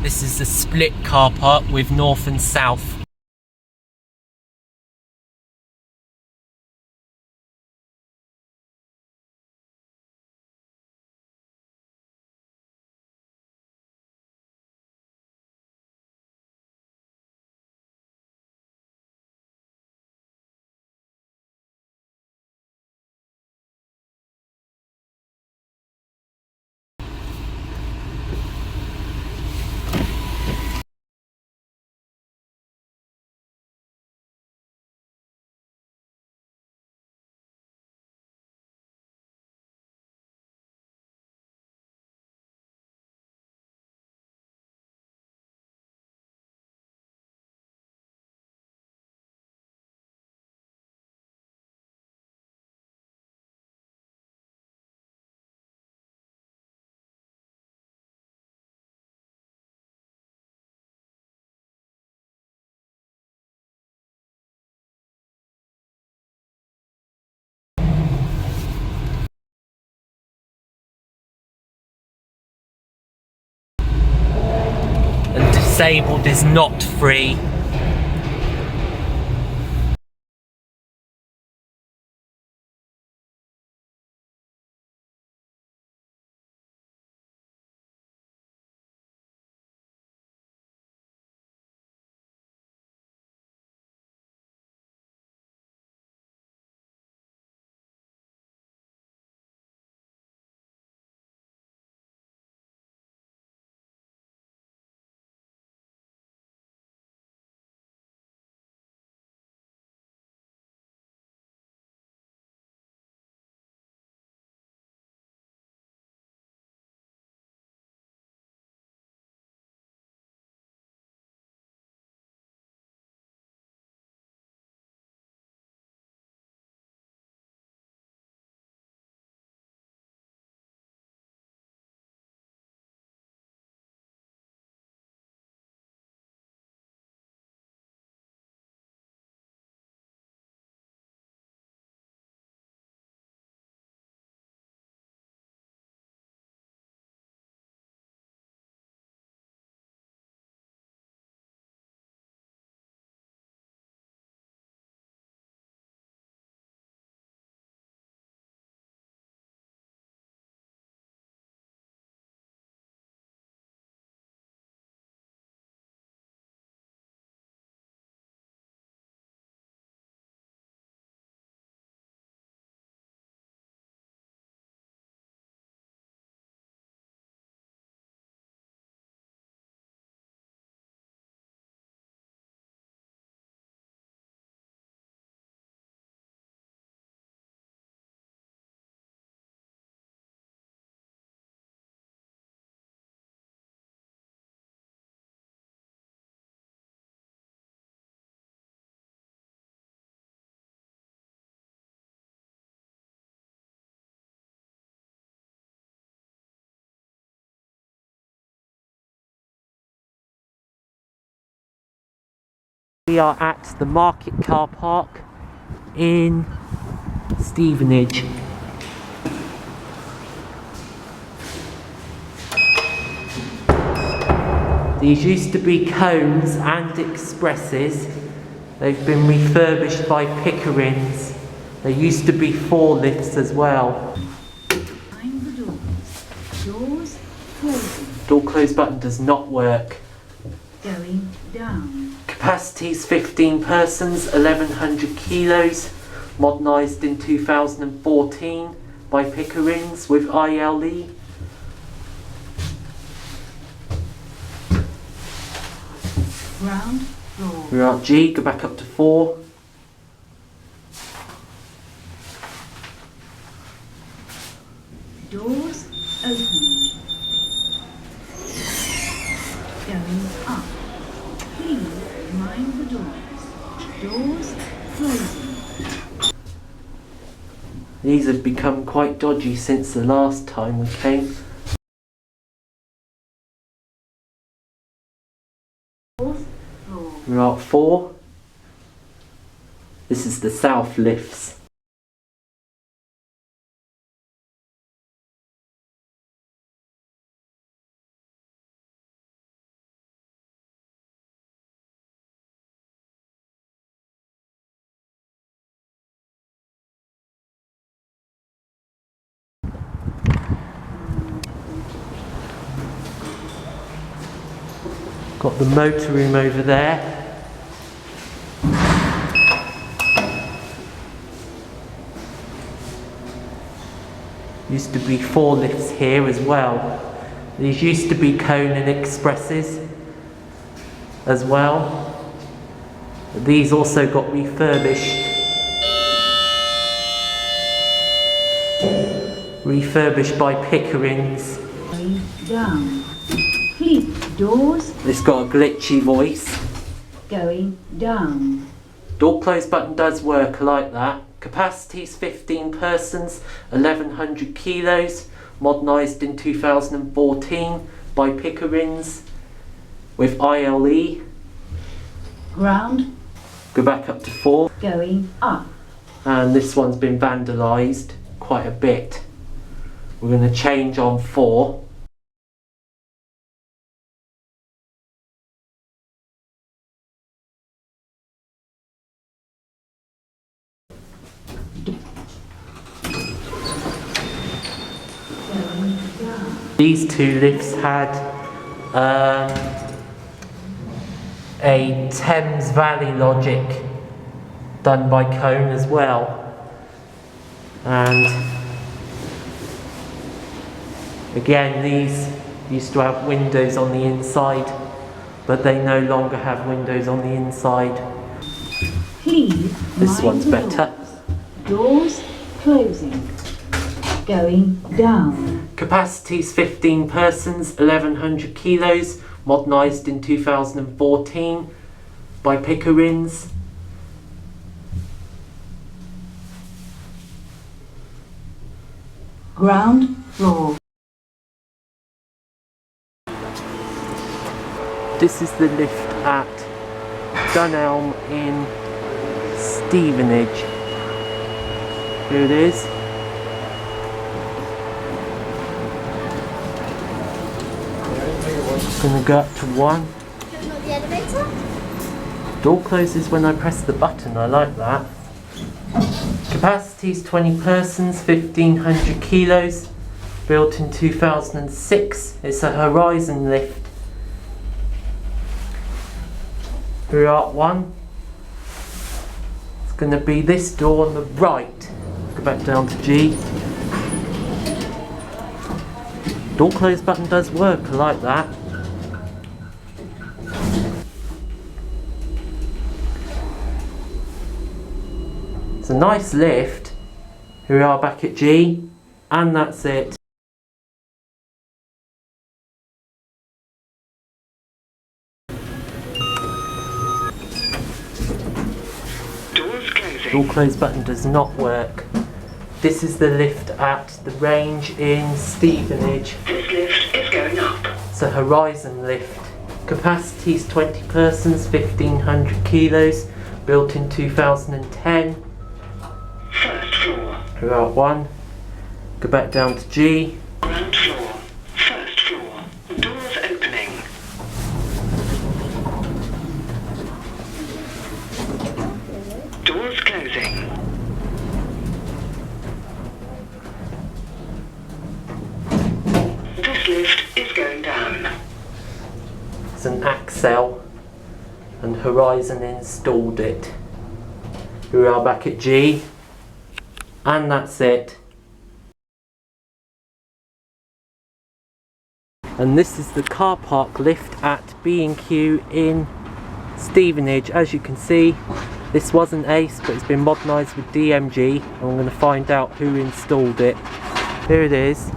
This is the split car park with north and south. And disabled is not free. We are at the market car park in Stevenage. These used to be Kones and Expresses. They've been refurbished by Pickerings. There used to be 4 lifts as well. Behind the doors. Doors closing. Door close button does not work. Going down. Capacity is 15 persons, 1100 kilos. Modernised in 2014 by Pickerings with ILE. Ground floor. We're at G, go back up to 4. Doors opening. Going up. Please mind the doors. Doors closing. These have become quite dodgy since the last time we came. Fourth floor. We're at 4. This is the south lifts. Got the motor room over there. Used to be 4 lifts here as well. These used to be Kone and Expresses as well. These also got refurbished. Refurbished by Pickerings. Going down. Please, doors It's got a glitchy voice. going down. Door close button does work like that. Capacities 15 persons, 1100 kilos, modernised in 2014 by Pickerings with ILE. Ground Go back up to 4. going up. And this one's been vandalised quite a bit. We're going to change on 4. Going down. These 2 lifts had a Thames Valley logic done by Kone as well. And again, these used to have windows on the inside, but they no longer have windows on the inside. Please This mind one's the better. Doors closing. Going down. Capacities 15 persons, 1100 kilos, modernised in 2014 by Pickerings. Ground floor. This is the lift at Dunelm in Stevenage. Here it is. Gonna go up to 1. The elevator? Door closes when I press the button, I like that. Capacities 20 persons, 1500 kilos, built in 2006. It's a Horizon lift. We're at 1. It's going to be this door on the right. Go back down to G. Door close button does work, I like that. It's a nice lift. Here we are back at G, and that's it. Doors closing. Door close button does not work. This is the lift at the range in Stevenage. This lift is going up. It's a Horizon lift. Capacities 20 persons, 1500 kilos, built in 2010. First floor. We're at 1. Go back down to G. Ground floor. First floor. Doors opening. Doors closing. This lift is going down. It's an Axel, and Horizon installed it. We are back at G, and that's it. And this is the car park lift at B&Q in Stevenage. As you can see, this wasn't Ace, but it's been modernised with DMG, and I'm going to find out who installed it. Here it is.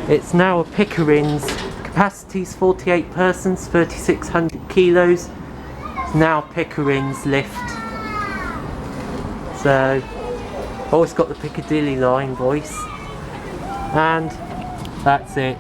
It's now a Pickerings. Capacities 48 persons, 3600 kilos. It's now Pickerings lift. So, oh, it's got the Piccadilly line voice. And that's it.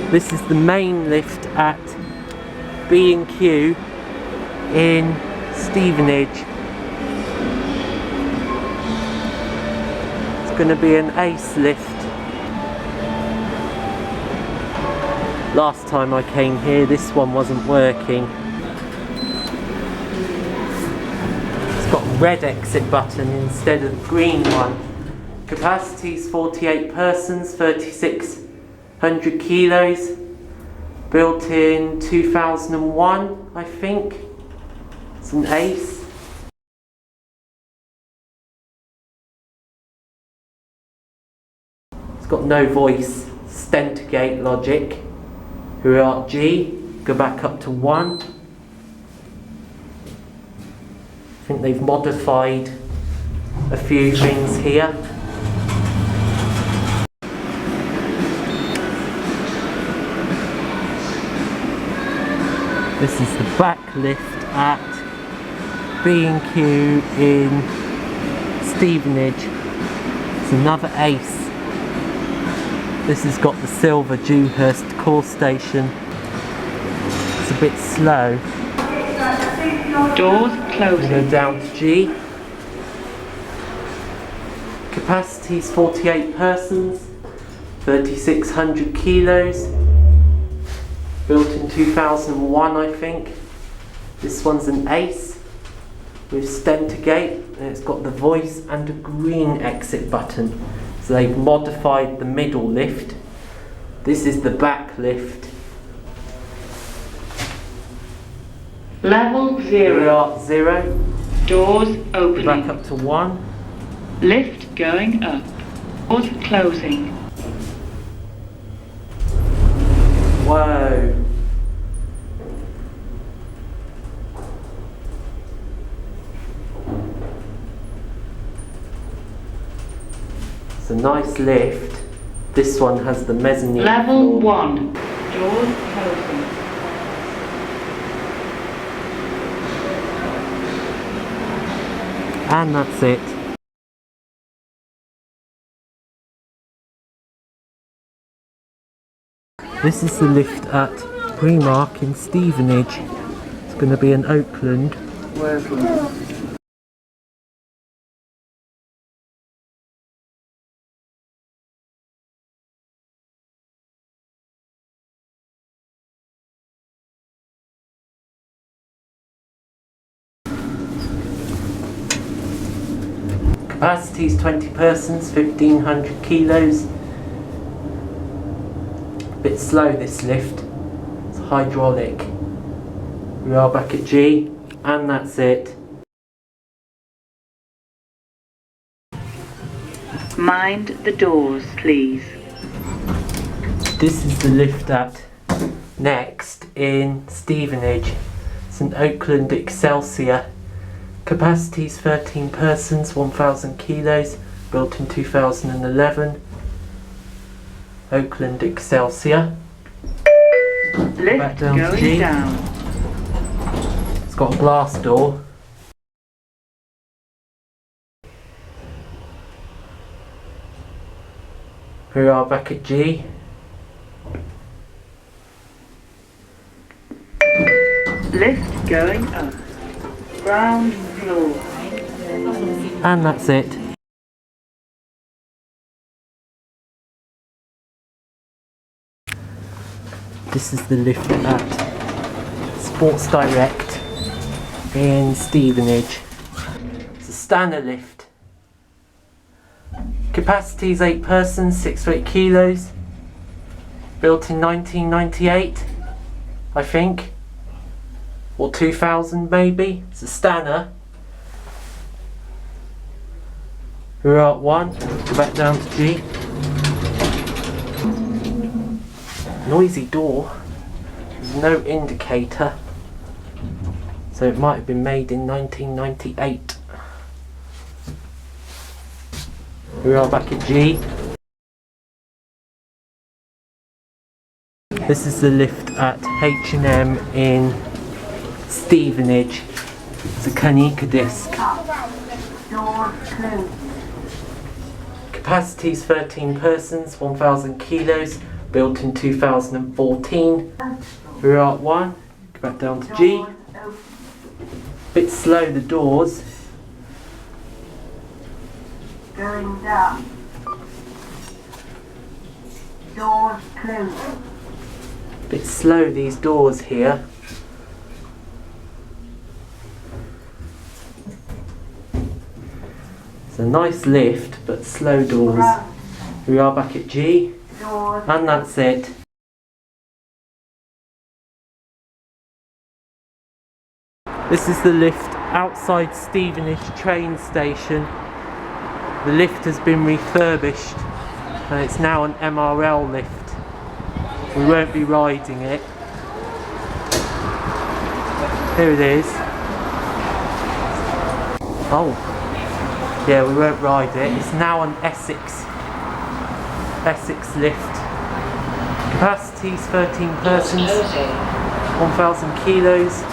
This is the main lift at B&Q in Stevenage. It's going to be an Ace lift. Last time I came here, this one wasn't working. It's got a red exit button instead of the green one. Capacities 48 persons, 3600 kilos. Built in 2001, I think. It's an ace. It's got no voice, stent gate logic. We are at G, go back up to 1. I think they've modified a few things here. This is the back lift at B&Q in Stevenage. It's another ace. This has got the silver Dewhurst core station. It's a bit slow. Doors closing. Go down to G. Capacity is 48 persons, 3,600 kilos. Built in 2001, I think. This one's an ace with stenter gate, and it's got the voice and a green exit button. So they've modified the middle lift. This is the back lift. Level Here we 0. are at 0. Doors opening. Back up to 1. Lift going up. Doors closing. Whoa. It's a nice lift. This one has the mezzanine Level floor. 1. Doors closing. And that's it. This is the lift at Primark in Stevenage. It's going to be in Oakland. Capacity is 20 persons, 1,500 kilos. Bit slow this lift. It's hydraulic. We are back at G, and that's it. Mind the doors, please. This is the lift at Next in Stevenage. It's an Oakland Excelsior. Capacity is 13 persons, 1,000 kilos. Built in 2011. Oakland Excelsior. Back Lift down to G. going down. It's got a glass door. We are back at G. Lift going up. Ground floor. And that's it. This is the lift at Sports Direct in Stevenage. It's a Stanner lift. Capacity is 8 persons, 6 to 8 kilos. Built in 1998, I think. Or 2000 maybe. It's a Stanner. We're at 1. Go back down to G. Noisy door. There's no indicator. So it might have been made in 1998. We are back at G. This is the lift at H&M in Stevenage. It's a Kanika disc. Capacity is 13 persons, 1,000 kilos. Built in 2014. We're at 1. Go back down to G. Bit slow the doors. Going down. Doors closed. Bit slow these doors here. It's a nice lift, but slow doors. We are back at G, Doors and that's it. This is the lift outside Stevenage train station. The lift has been refurbished and it's now an MRL lift. We won't be riding it. Here it is. Oh, yeah, we won't ride it. It's now an Essex lift. Capacity is 13 persons, 1,000 kilos.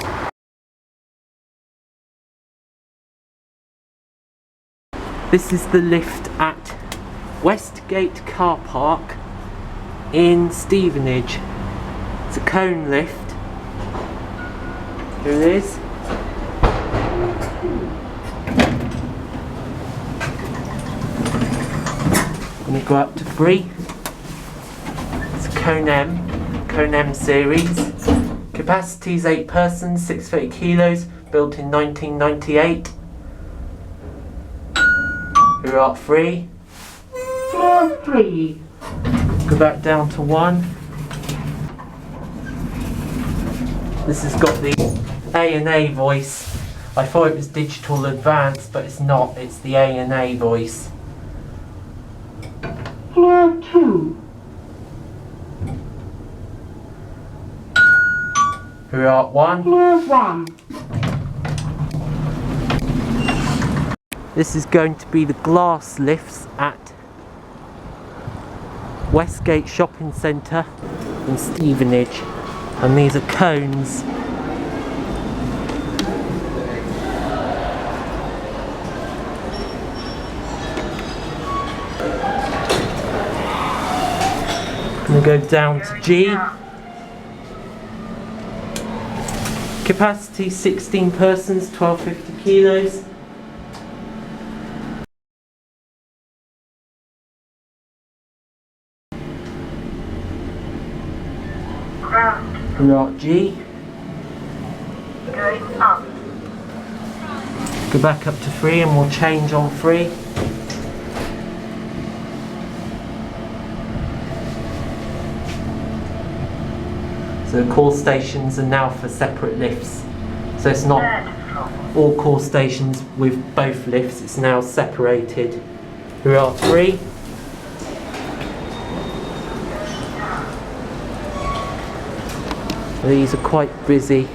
This is the lift at Westgate Car Park in Stevenage. It's a cone lift. Here it is. I'm going to go up to 3. It's a Cone M series. Capacity is 8 persons, 630 kilos, built in 1998. We're at 3. Floor 3. Go back down to 1. This has got the A&A voice. I thought it was digital advanced, but it's not. It's the A&A voice. Floor 2. We're at 1. Floor 1. This is going to be the glass lifts at Westgate Shopping Centre in Stevenage, and these are cones. I'm going to go down to G. Capacity 16 persons, 1250 kilos. We're at G. Going up. Go back up to 3 and we'll change on 3. So call stations are now for separate lifts. So it's not all call stations with both lifts, it's now separated. We're at 3. These are quite busy.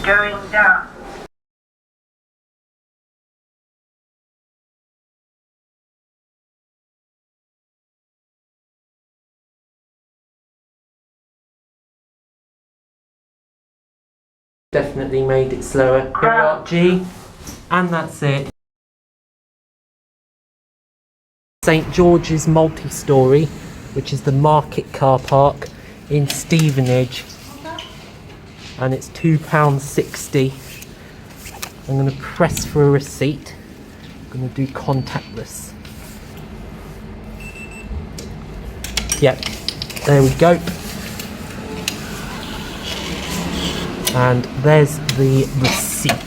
Going down. Definitely made it slower. Here we are, G, and that's it. St George's multi-storey, which is the market car park in Stevenage, and it's £2.60. I'm going to press for a receipt. I'm going to do contactless. Yep, there we go. And there's the receipt.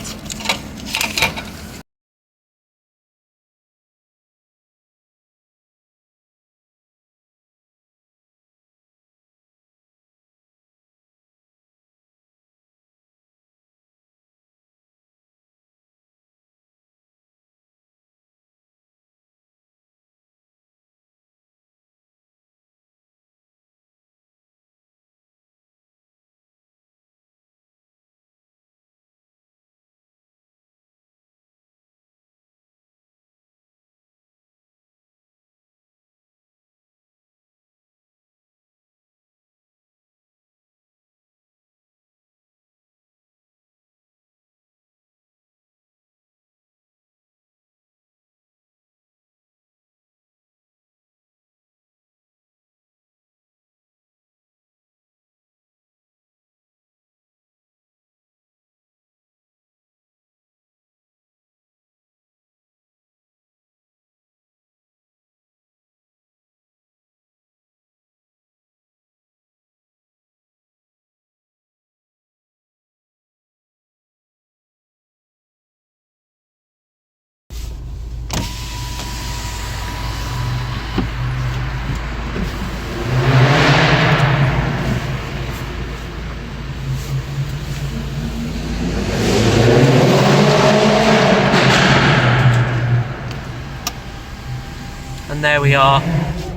we are